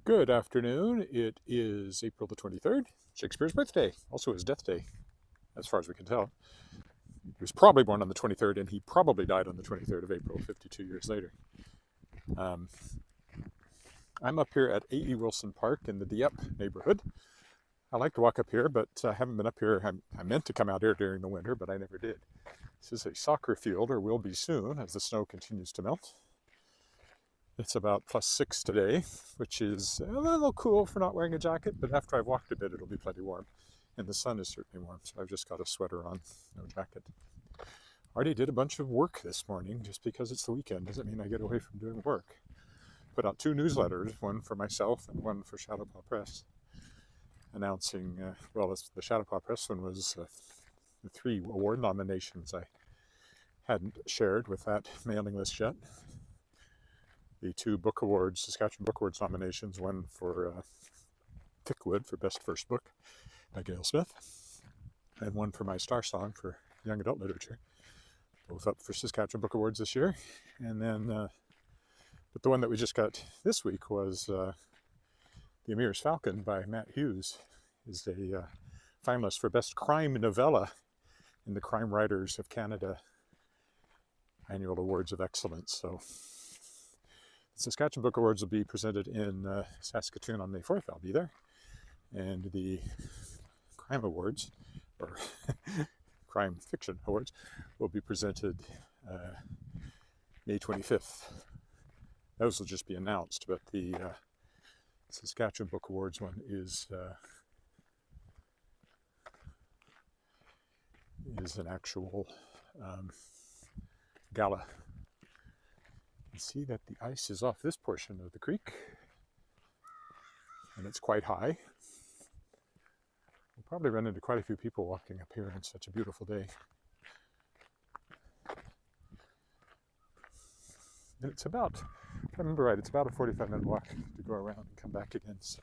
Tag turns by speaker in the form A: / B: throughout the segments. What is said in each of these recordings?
A: Good afternoon. It is April the 23rd, Shakespeare's birthday, also his death day, as far as we can tell. He was probably born on the 23rd, and he probably died on the 23rd of April, 52 years later. I'm up here at A.E. Wilson Park in the Dieppe neighborhood. I like to walk up here, but I haven't been up here. I meant to come out here during the winter, but I never did. This is a soccer field, or will be soon, as the snow continues to melt. It's about +6 today, which is a little cool for not wearing a jacket, but after I've walked a bit, it'll be plenty warm. And the sun is certainly warm, so I've just got a sweater on, no jacket. Already did a bunch of work this morning. Just because it's the weekend doesn't mean I get away from doing work. Put out 2 newsletters, one for myself and one for Shadowpaw Press, announcing, the Shadowpaw Press one was the 3 award nominations I hadn't shared with that mailing list yet. The 2 book awards, Saskatchewan Book Awards nominations, one for Thickwood for Best First Book by Gail Smith, and one for my Star Song for Young Adult Literature, both up for Saskatchewan Book Awards this year. And then, but the one that we just got this week was The Emir's Falcon by Matt Hughes, is a finalist for Best Crime Novella in the Crime Writers of Canada Annual Awards of Excellence. So the Saskatchewan Book Awards will be presented in Saskatoon on May 4th. I'll be there. And the Crime Awards, or Crime Fiction Awards, will be presented May 25th. Those will just be announced, but the Saskatchewan Book Awards one is an actual gala. You see that the ice is off this portion of the creek, and it's quite high. We'll probably run into quite a few people walking up here on such a beautiful day. And it's about, if I remember right, it's about a 45-minute walk to go around and come back again. So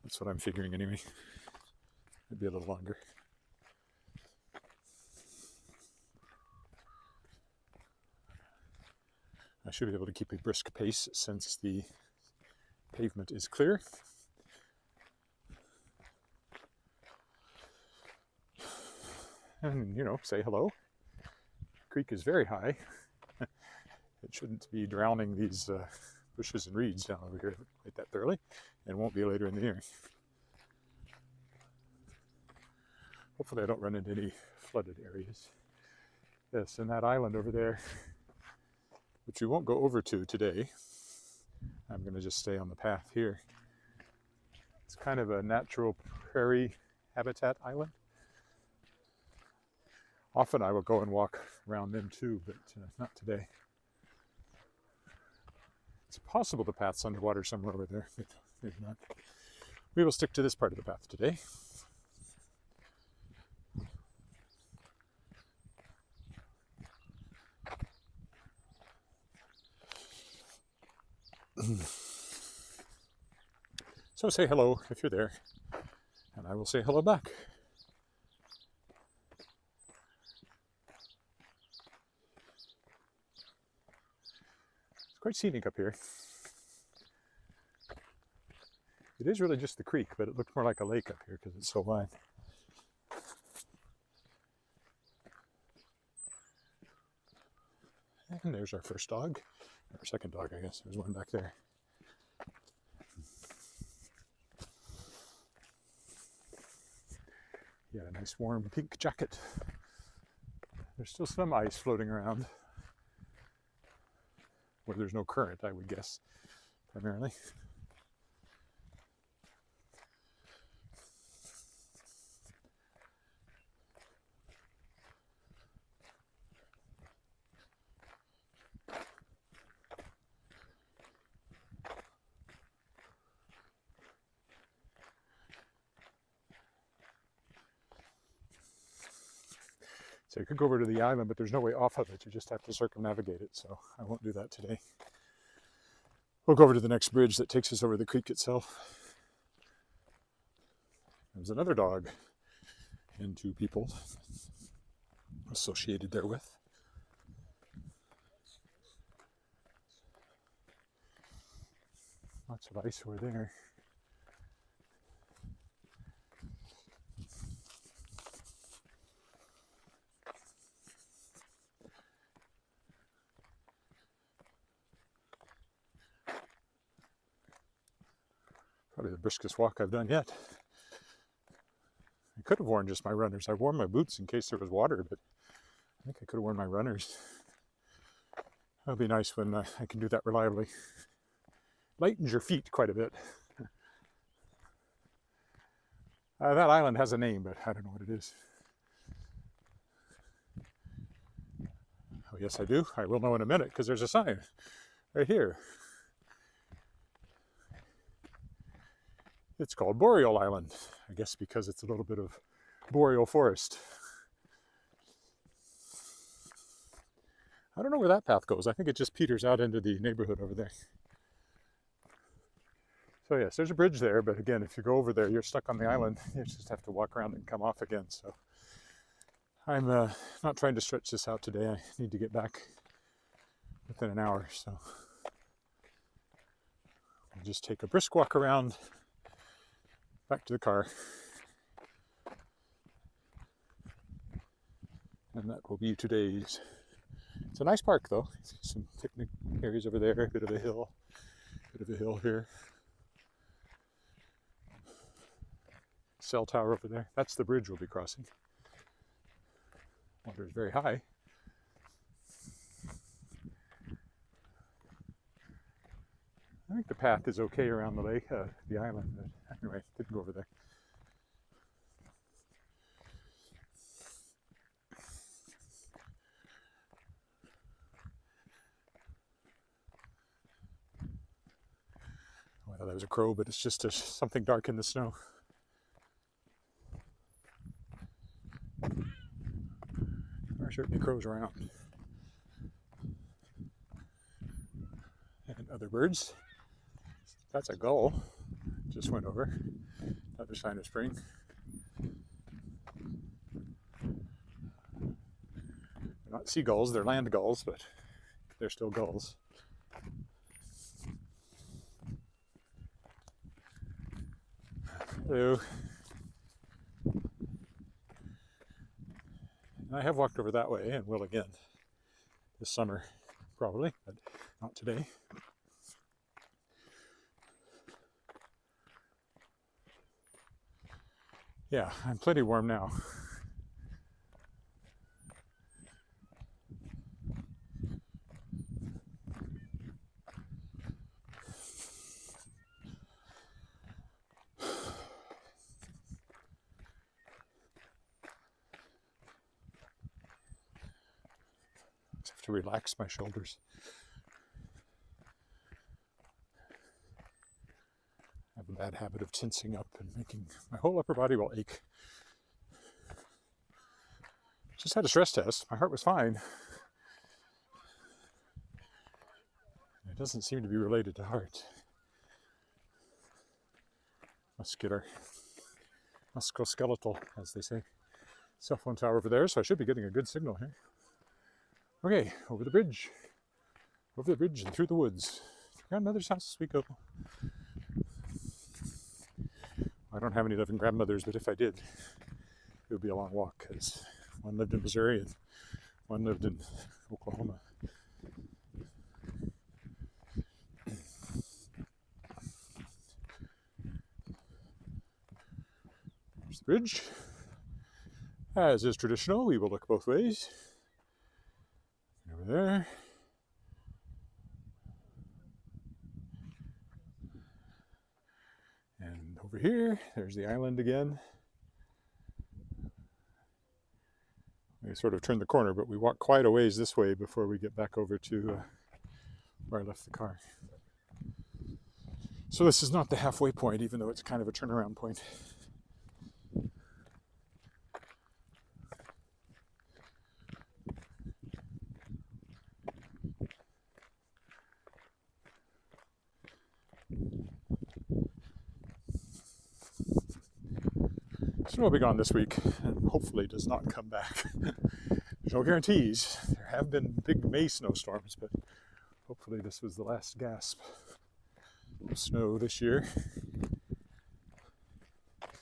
A: that's what I'm figuring anyway. Maybe a little longer. I should be able to keep a brisk pace since the pavement is clear. And, say hello. The creek is very high. It shouldn't be drowning these bushes and reeds down over here quite that thoroughly, and won't be later in the year. Hopefully I don't run into any flooded areas. Yes, and that island over there, which we won't go over to today. I'm going to just stay on the path here. It's kind of a natural prairie habitat island. Often I will go and walk around them too, but not today. It's possible the path's underwater somewhere over there, but maybe not. We will stick to this part of the path today. So say hello if you're there, and I will say hello back. It's quite scenic up here. It is really just the creek, but it looks more like a lake up here because it's so wide. And there's our first dog. Our second dog, I guess. There's one back there. He had a nice warm pink jacket. There's still some ice floating around where there's no current, I would guess, primarily. So you could go over to the island, but there's no way off of it. You just have to circumnavigate it, so I won't do that today. We'll go over to the next bridge that takes us over the creek itself. There's another dog and 2 people associated therewith. Lots of ice over there. Probably the briskest walk I've done yet. I could have worn just my runners. I wore my boots in case there was water, but I think I could have worn my runners. That'll be nice when I can do that reliably. Lightens your feet quite a bit. That island has a name, but I don't know what it is. Oh, yes, I do. I will know in a minute because there's a sign right here. It's called Boreal Island, I guess because it's a little bit of boreal forest. I don't know where that path goes. I think it just peters out into the neighborhood over there. So yes, there's a bridge there, but again, if you go over there, you're stuck on the island. You just have to walk around and come off again. So I'm not trying to stretch this out today. I need to get back within an hour. So I'll just take a brisk walk around back to the car. And that will be today's. It's a nice park though. Some picnic areas over there, a bit of a hill here. Cell tower over there. That's the bridge we'll be crossing. Water is very high. I think the path is okay around the lake, the island, but anyway, didn't go over there. Oh, I thought that was a crow, but it's just something dark in the snow. There are certainly crows around. And other birds. That's a gull. Just went over. Another sign of spring. They're not seagulls, they're land gulls, but they're still gulls. Hello. And I have walked over that way and will again this summer, probably, but not today. Yeah, I'm plenty warm now. Just have to relax my shoulders. I have a bad habit of tensing up and making my whole upper body will ache. Just had a stress test. My heart was fine. It doesn't seem to be related to heart. Musculoskeletal, as they say. Cell phone tower over there, so I should be getting a good signal here. Okay, over the bridge. Over the bridge and through the woods. To grandmother's house we go. I don't have any living grandmothers, but if I did, it would be a long walk, because one lived in Missouri and one lived in Oklahoma. There's the bridge. As is traditional, we will look both ways. Over there. And over here, there's the island again. We sort of turned the corner, but we walked quite a ways this way before we get back over to where I left the car. So this is not the halfway point, even though it's kind of a turnaround point. Snow will be gone this week, and hopefully does not come back. There's no guarantees. There have been big May snowstorms, but hopefully this was the last gasp. Snow this year. A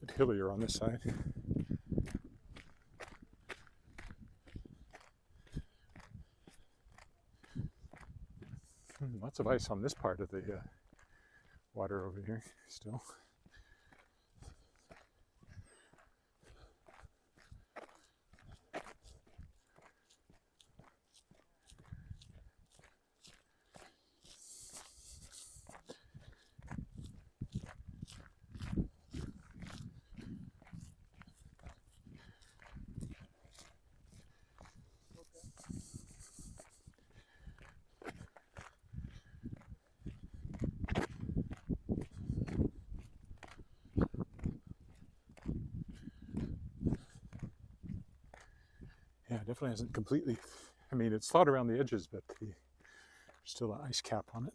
A: bit hillier on this side. Lots of ice on this part of the water over here still. Yeah, it definitely hasn't completely, I mean, it's thawed around the edges, but there's still an ice cap on it.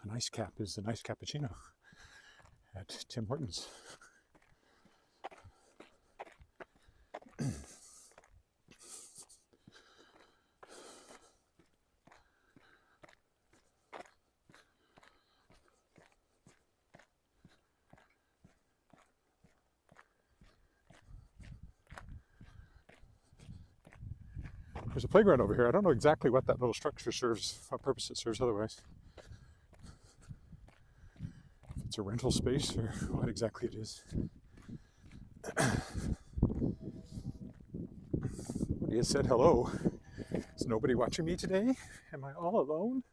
A: An ice cap is an ice cappuccino at Tim Hortons. There's a playground over here. I don't know exactly what that little structure serves, what purpose it serves otherwise. If it's a rental space or what exactly it is. Nobody has said hello. Is nobody watching me today? Am I all alone?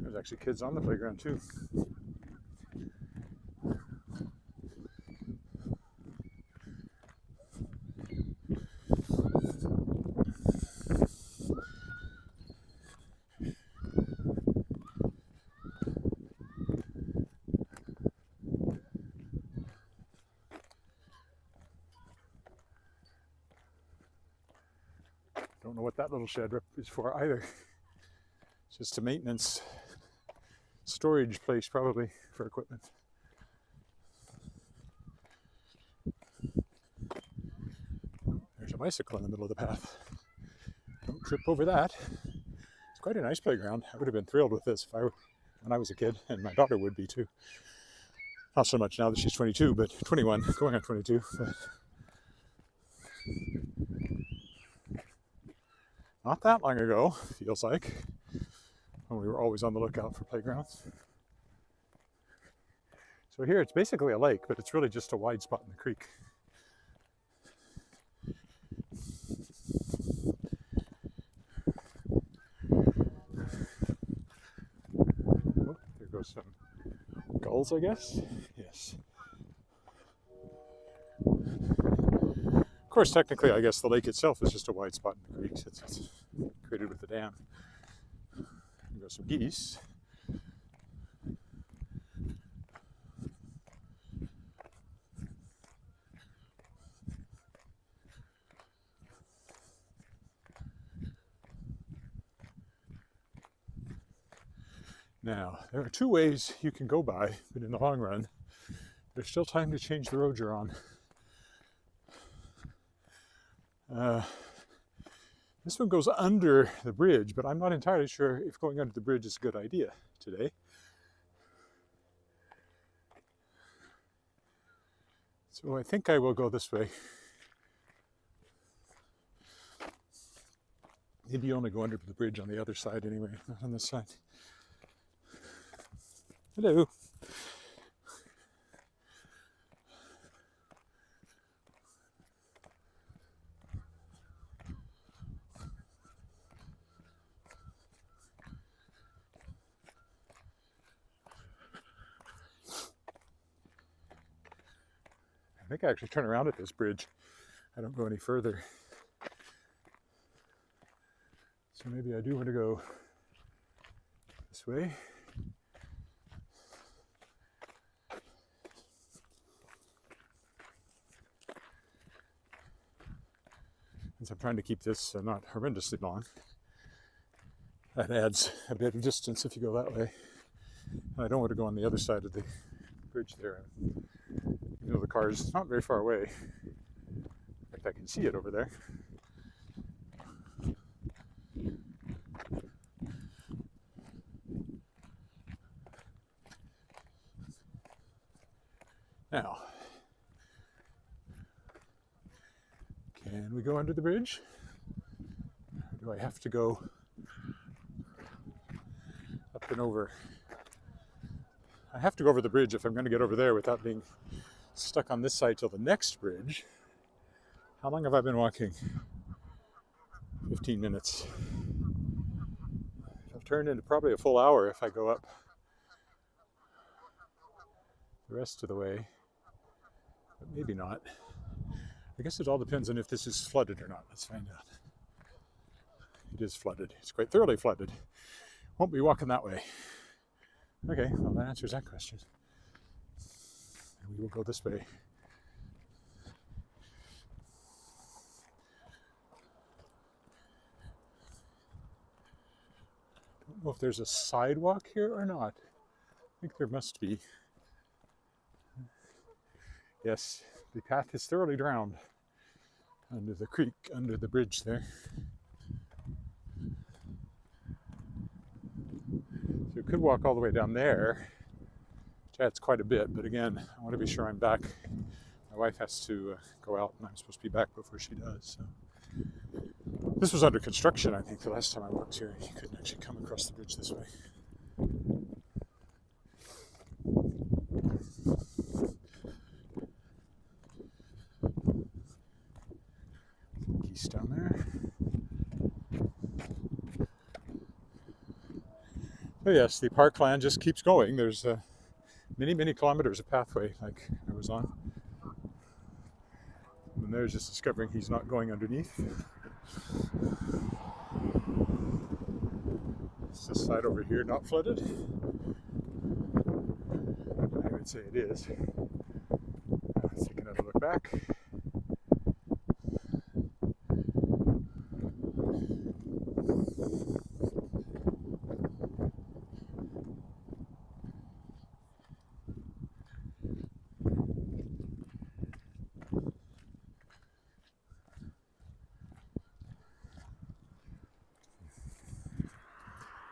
A: There's actually kids on the playground too. Don't know what that little shed is for either. It's just a maintenance storage place probably for equipment. There's a bicycle in the middle of the path. Don't trip over that. It's quite a nice playground. I would have been thrilled with this when I was a kid, and my daughter would be too. Not so much now that she's 22, but 21, going on 22. But not that long ago, feels like, when we were always on the lookout for playgrounds. So here it's basically a lake, but it's really just a wide spot in the creek. Oh, there goes some gulls, I guess. Yes. Of course, technically, I guess the lake itself is just a wide spot in the creek. It's created with the dam. There go some geese. Now, there are two ways you can go by, but in the long run, there's still time to change the road you're on. This one goes under the bridge, but I'm not entirely sure if going under the bridge is a good idea today. So I think I will go this way. Maybe you only go under the bridge on the other side anyway, not on this side. Hello. I think I actually turn around at this bridge. I don't go any further. So maybe I do want to go this way. since I'm trying to keep this not horrendously long, that adds a bit of distance if you go that way. And I don't want to go on the other side of the bridge there. You know, the car is not very far away. In fact, I can see it over there. Now, can we go under the bridge? Or do I have to go up and over? I have to go over the bridge if I'm going to get over there without being stuck on this side till the next bridge. How long have I been walking? 15 minutes. It'll turn into probably a full hour if I go up the rest of the way. But maybe not. I guess it all depends on if this is flooded or not. Let's find out. It is flooded. It's quite thoroughly flooded. Won't be walking that way. Okay, well that answers that question. And we will go this way. Don't know if there's a sidewalk here or not. I think there must be. Yes, the path is thoroughly drowned under the creek, under the bridge there. So you could walk all the way down there, which adds quite a bit, but again, I want to be sure I'm back. My wife has to go out and I'm supposed to be back before she does. So. This was under construction, I think, the last time I walked here. You couldn't actually come across the bridge this way. Geese down there. So yes, the parkland just keeps going. There's many, many kilometers of pathway like I was on. And there's just discovering he's not going underneath. It's this side over here not flooded. I would say it is. Let's take another look back.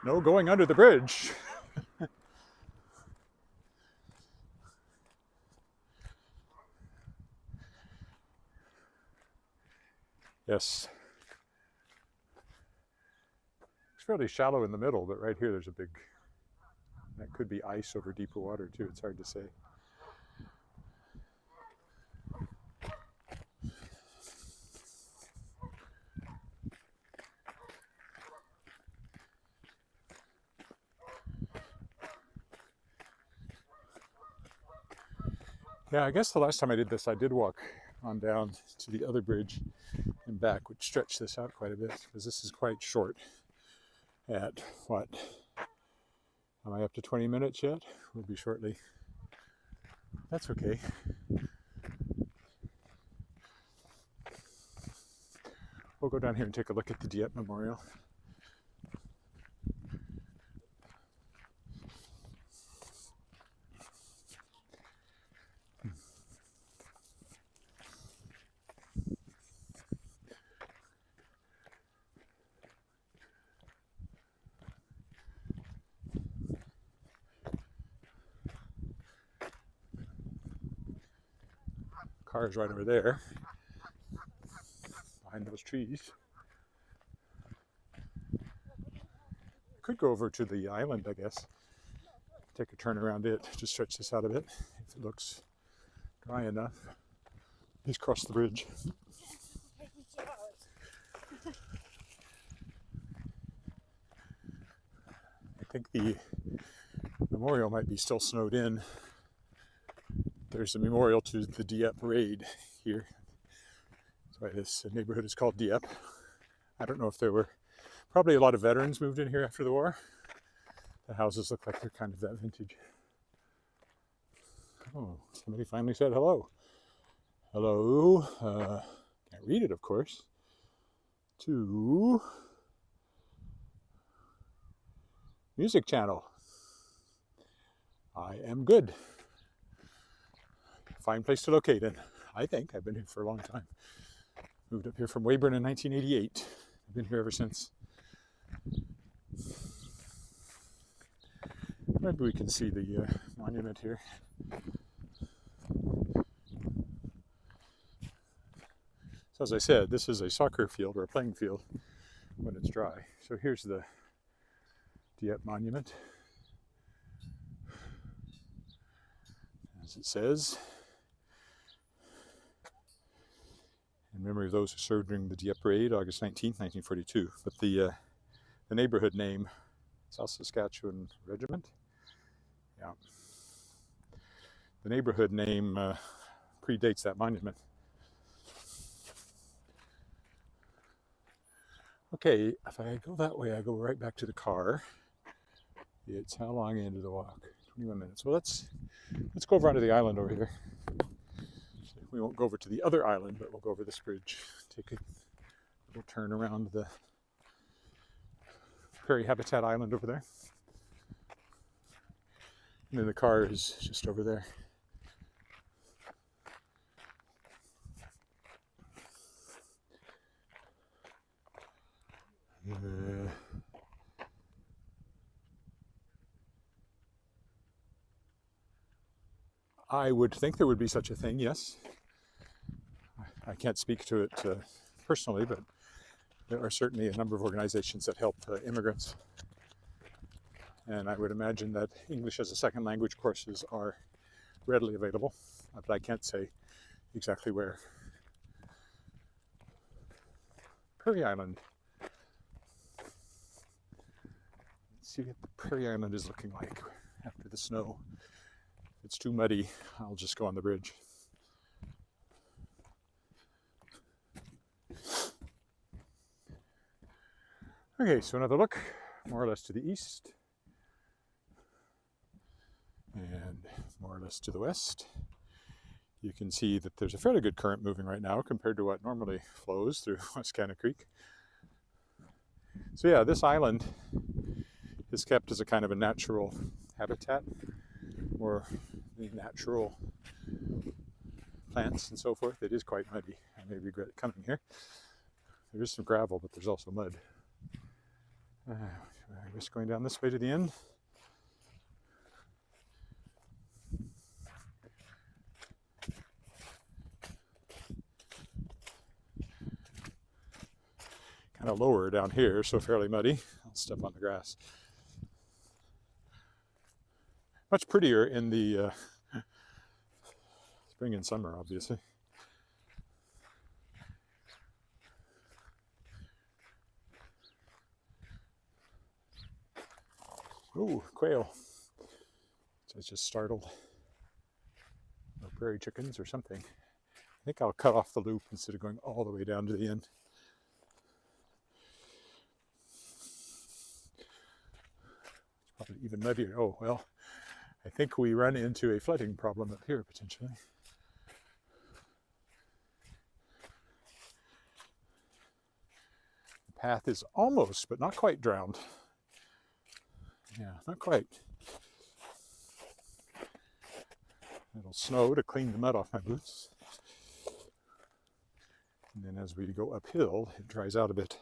A: No going under the bridge. Yes. It's fairly shallow in the middle, but right here there's a big, that could be ice over deeper water too, it's hard to say. Yeah, I guess the last time I did this, I did walk on down to the other bridge and back, which stretched this out quite a bit, because this is quite short at, what, am I up to 20 minutes yet? We'll be shortly. That's okay. We'll go down here and take a look at the Dieppe Memorial. Car's right over there, behind those trees. I could go over to the island, I guess. Take a turn around it, just stretch this out a bit, if it looks dry enough. Please cross the bridge. I think the memorial might be still snowed in. There's a memorial to the Dieppe raid here. That's why this neighborhood is called Dieppe. I don't know if there were, probably a lot of veterans moved in here after the war. The houses look like they're kind of that vintage. Oh, somebody finally said hello. Hello. Can't read it, of course. to Music Channel. I am good. Fine place to locate in, I think. I've been here for a long time. Moved up here from Weyburn in 1988. I've been here ever since. Maybe we can see the monument here. So as I said, this is a soccer field or a playing field when it's dry. So here's the Dieppe monument. As it says, in memory of those who served during the Dieppe raid, August 19, 1942. But the neighborhood name, South Saskatchewan Regiment. Yeah. The neighborhood name predates that monument. Okay, if I go that way, I go right back to the car. It's how long into the walk? 21 minutes. Well, let's go over onto the island over here. We won't go over to the other island, but we'll go over this bridge. Take a little turn around the prairie habitat island over there. And then the car is just over there. I would think there would be such a thing, yes. I can't speak to it personally, but there are certainly a number of organizations that help immigrants. And I would imagine that English as a second language courses are readily available, but I can't say exactly where. Prairie Island. Let's see what the Prairie Island is looking like after the snow. If it's too muddy, I'll just go on the bridge. Okay, so another look, more or less to the east. And more or less to the west. You can see that there's a fairly good current moving right now compared to what normally flows through Wascana Creek. So yeah, this island is kept as a kind of a natural habitat, or the natural plants and so forth. It is quite muddy. I may regret coming here. There is some gravel, but there's also mud. I risk going down this way to the end. Kind of lower down here, so fairly muddy. I'll step on the grass. Much prettier in the spring and summer, obviously. Ooh, quail. I was just startled. Or prairie chickens or something. I think I'll cut off the loop instead of going all the way down to the end. It's probably even muddier. Oh, well, I think we run into a flooding problem up here, potentially. The path is almost, but not quite drowned. Yeah, not quite. It'll snow to clean the mud off my boots. And then as we go uphill, it dries out a bit.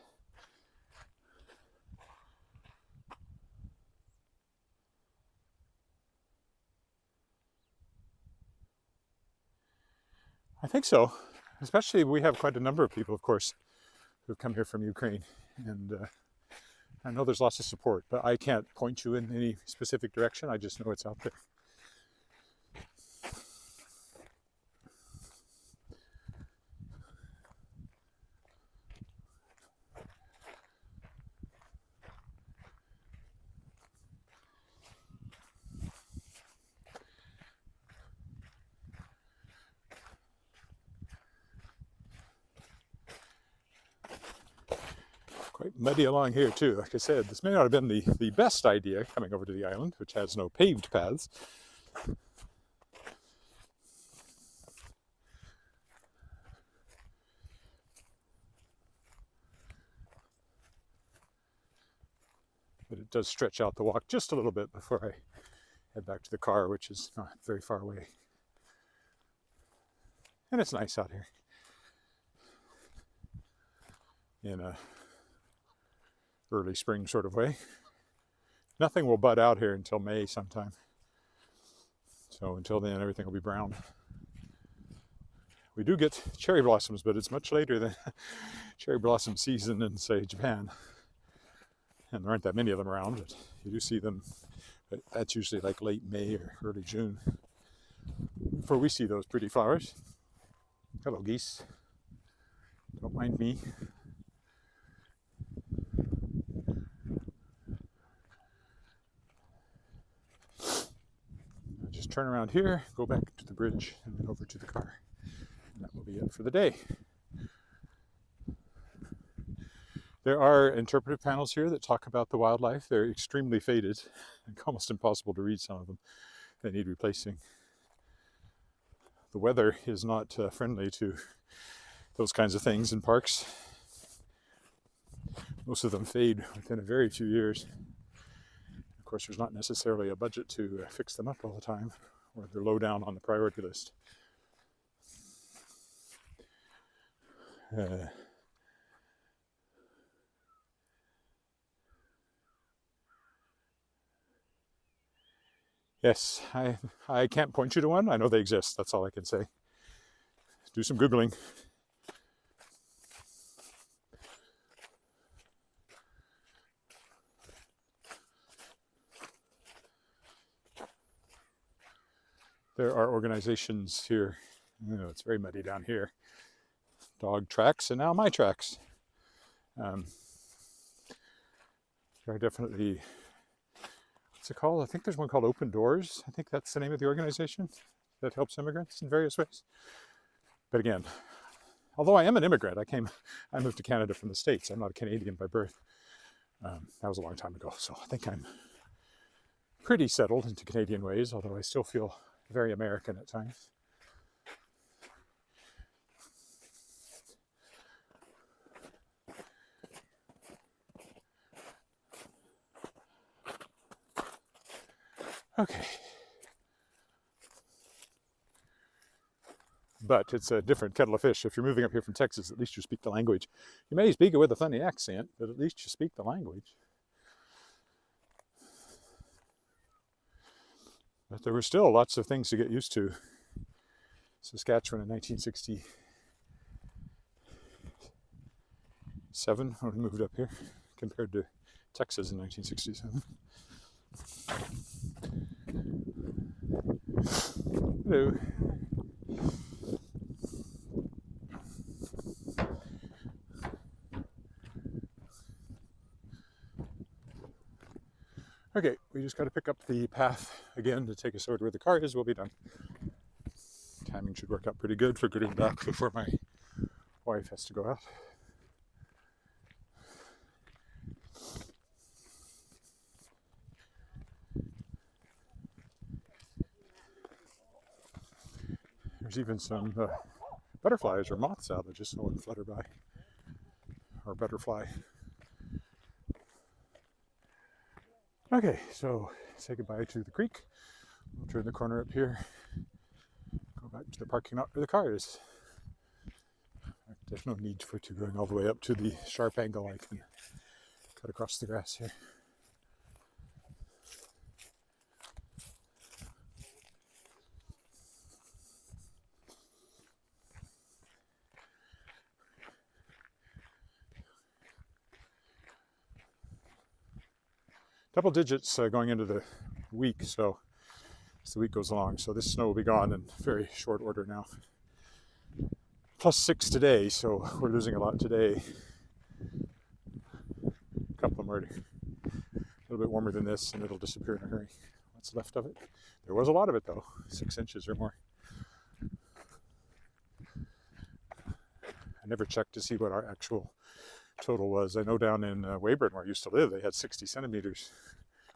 A: I think so. Especially we have quite a number of people, of course, who've come here from Ukraine. And I know there's lots of support, but I can't point you in any specific direction. I just know it's out there. Quite muddy along here too. Like I said, this may not have been the best idea coming over to the island, which has no paved paths. but it does stretch out the walk just a little bit before I head back to the car, which is not very far away. And it's nice out here in a early spring sort of way. Nothing will bud out here until May sometime. So until then, everything will be brown. We do get cherry blossoms, but it's much later than cherry blossom season in, say, Japan. And there aren't that many of them around, but you do see them. But that's usually like late May or early June before we see those pretty flowers. Hello, geese. Don't mind me. I'll just turn around here, go back to the bridge, and then over to the car. And that will be it for the day. There are interpretive panels here that talk about the wildlife. They're extremely faded and almost impossible to read some of them. They need replacing. The weather is not friendly to those kinds of things in parks. Most of them fade within a very few years. Of course, there's not necessarily a budget to fix them up all the time, or they're low down on the priority list. Yes, I can't point you to one. I know they exist. That's all I can say. Do some Googling. There are organizations here. Oh, it's very muddy down here. Dog tracks and now my tracks. There are definitely, what's it called? I think there's one called Open Doors. I think that's the name of the organization that helps immigrants in various ways. But again, although I am an immigrant, I moved to Canada from the States. I'm not a Canadian by birth. That was a long time ago, so I think I'm pretty settled into Canadian ways, although I still feel very American at times. Okay. But it's a different kettle of fish. If you're moving up here from Texas, at least you speak the language. You may speak it with a funny accent, but at least you speak the language. But there were still lots of things to get used to. Saskatchewan in 1967, when we moved up here, compared to Texas in 1967. Hello. Okay, we just got to pick up the path again to take us over to where the car is. We'll be done. Timing should work out pretty good for getting back before my wife has to go out. There's even some butterflies or moths out that just saw one flutter by, or butterfly. Okay, so say goodbye to the creek. We'll turn the corner up here, go back to the parking lot where the car is. There's no need for it to going all the way up to the sharp angle. I can cut across the grass here. Double digits going into the week, so as the week goes along. So this snow will be gone in very short order now. +6 today, so we're losing a lot today. A couple more, a little bit warmer than this, and it'll disappear in a hurry. What's left of it? There was a lot of it though, 6 inches or more. I never checked to see what our actual total was. I know down in Weyburn, where I used to live, they had 60 centimeters,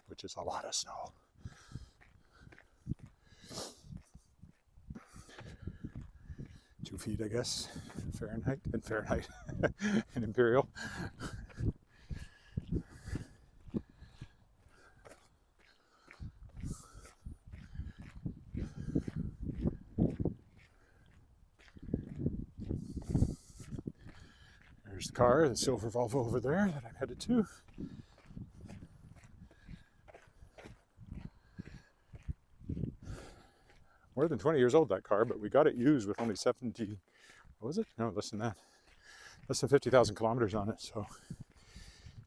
A: which is a lot of snow. Two feet, I guess, Fahrenheit and imperial. the car, the silver Volvo over there that I'm headed to. More than 20 years old, that car, but we got it used with only 70, what was it? No, less than that. Less than 50,000 kilometers on it, so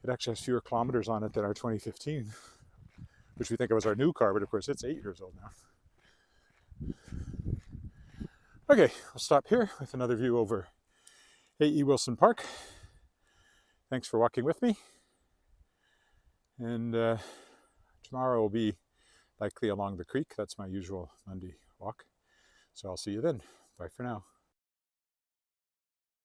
A: it actually has fewer kilometers on it than our 2015, which we think of as our new car, but of course it's 8 years old now. Okay, I'll stop here with another view over A.E. Wilson Park. Thanks for walking with me. And tomorrow will be likely along the creek. That's my usual Monday walk. So I'll see you then. Bye for now.